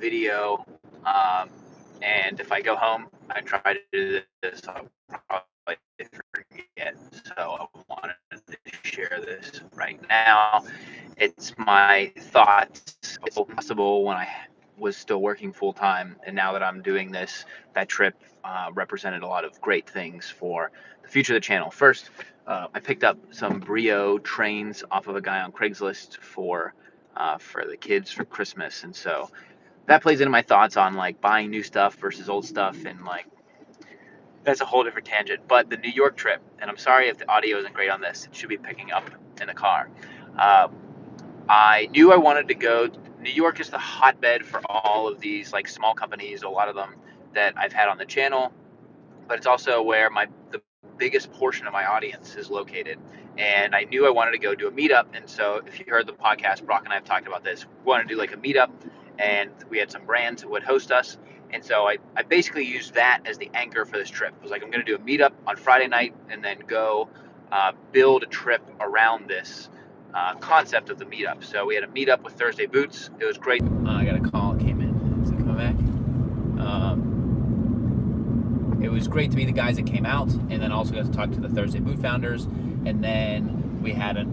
video, and if I go home, I try to do this, I'll probably forget. So I wanted to share this right now. It's my thoughts. It's possible when I was still working full time, and now that I'm doing this, that trip represented a lot of great things for the future of the channel. First, I picked up some Brio trains off of a guy on Craigslist for the kids for Christmas, and so that plays into my thoughts on like buying new stuff versus old stuff, and like that's a whole different tangent. But the New York trip, and I'm sorry if the audio isn't great on this, it should be picking up in the car. I knew I wanted to go. New York is the hotbed for all of these like small companies, a lot of them that I've had on the channel, but it's also where the biggest portion of my audience is located. And I knew I wanted to go do a meetup. And so if you heard the podcast, Brock and I have talked about this. We wanted to do like a meetup, and we had some brands that would host us. And so I basically used that as the anchor for this trip. I was like, I'm going to do a meetup on Friday night and then go build a trip around this concept of the meetup. So we had a meetup with Thursday Boots. It was great. I got a call, it came in. Is it coming back? It was great to meet the guys that came out, and then also got to talk to the Thursday Boot founders. And then we had a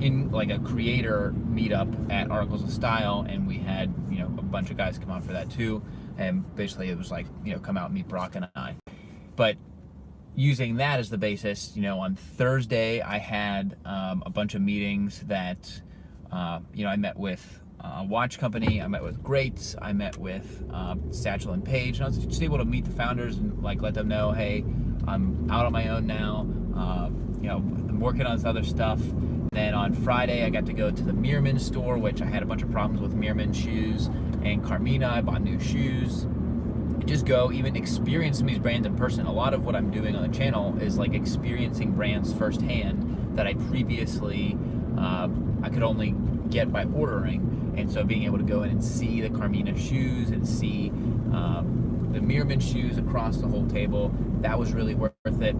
creator meetup at Articles of Style, and we had a bunch of guys come out for that too. And basically it was like come out and meet Brock and I. But using that as the basis, on Thursday I had a bunch of meetings that I met with a watch company, I met with Greats, I met with Satchel and Page, and I was just able to meet the founders and like let them know, hey, I'm out on my own now. I'm working on this other stuff. Then on Friday, I got to go to the Meerman store, which I had a bunch of problems with Meerman shoes, and Carmina. I bought new shoes. Just go even experience some of these brands in person. A lot of what I'm doing on the channel is like experiencing brands firsthand that I previously I could only get by ordering. And so being able to go in and see the Carmina shoes and see the Meerman shoes across the whole table, that was really worth it.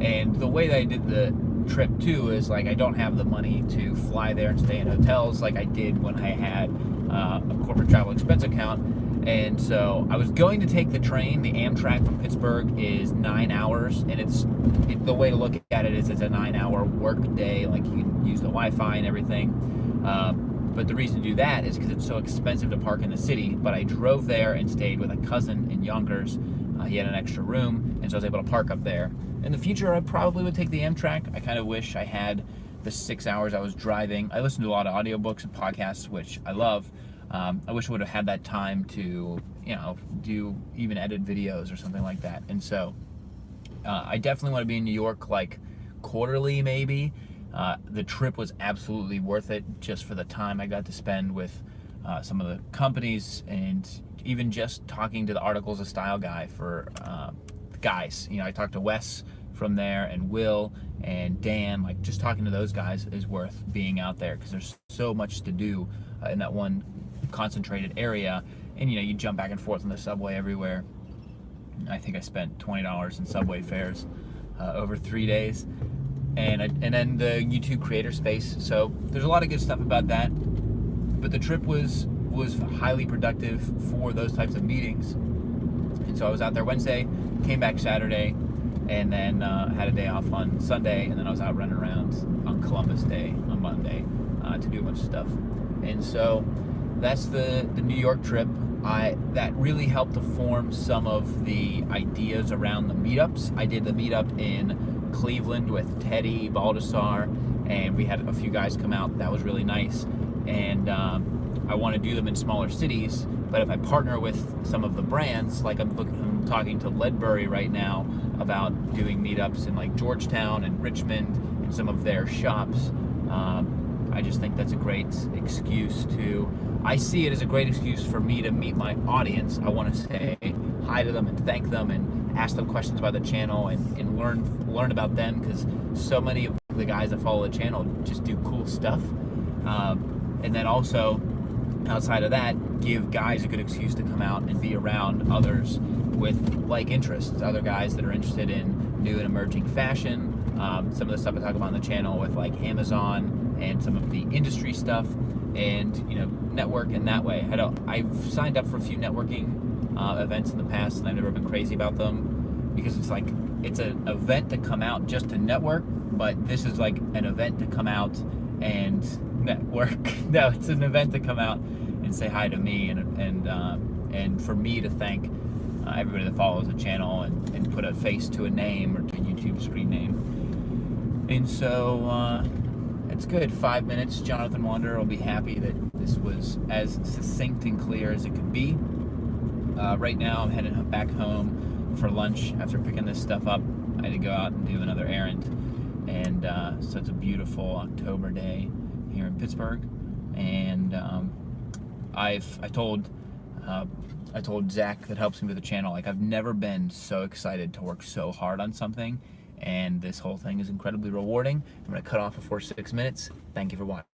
And the way that I did the trip too is like I don't have the money to fly there and stay in hotels like I did when I had a corporate travel expense account. And so I was going to take the train. The Amtrak from Pittsburgh is 9 hours, and the way to look at it is it's a 9-hour work day. Like you can use the Wi-Fi and everything. But the reason to do that is because it's so expensive to park in the city. But I drove there and stayed with a cousin in Yonkers. He had an extra room, and so I was able to park up there. In the future, I probably would take the Amtrak. I kind of wish I had the 6 hours I was driving. I listen to a lot of audiobooks and podcasts, which I love. I wish I would have had that time to, do even edit videos or something like that. And so I definitely want to be in New York like quarterly maybe. The trip was absolutely worth it just for the time I got to spend with some of the companies, and even just talking to the Articles of Style guy for guys. I talked to Wes from there, and Will and Dan. Like just talking to those guys is worth being out there because there's so much to do in that one concentrated area, and you jump back and forth on the subway everywhere. I think I spent $20 in subway fares over 3 days, and then the YouTube creator space. So there's a lot of good stuff about that. But the trip was highly productive for those types of meetings. And so I was out there Wednesday, came back Saturday, and then had a day off on Sunday, and then I was out running around on Columbus Day on Monday to do a bunch of stuff. And so that's the New York trip. That really helped to form some of the ideas around the meetups. I did the meetup in Cleveland with Teddy, Baldessar, and we had a few guys come out. That was really nice. And I want to do them in smaller cities, but if I partner with some of the brands, like I'm talking to Ledbury right now about doing meetups in like Georgetown and Richmond and some of their shops. I just think that's a great excuse I see it as a great excuse for me to meet my audience. I want to say hi to them and thank them and ask them questions about the channel and learn about them, because so many of the guys that follow the channel just do cool stuff. And then also, outside of that, give guys a good excuse to come out and be around others with like interests, other guys that are interested in new and emerging fashion. Some of the stuff I talk about on the channel with like Amazon and some of the industry stuff, and network in that way. I've signed up for a few networking events in the past, and I've never been crazy about them because it's like it's an event to come out just to network, but this is like an event to come out and network. No, it's an event to come out and say hi to me, and for me to thank everybody that follows the channel and put a face to a name or to a YouTube screen name. And so it's good. 5 minutes. Jonathan Wanderer will be happy that this was as succinct and clear as it could be. Right now I'm heading back home for lunch after picking this stuff up. I had to go out and do another errand, and so it's a beautiful October day here in Pittsburgh. And I told Zach that helps me with the channel, like, I've never been so excited to work so hard on something, and this whole thing is incredibly rewarding. I'm going to cut off before 6 minutes. Thank you for watching.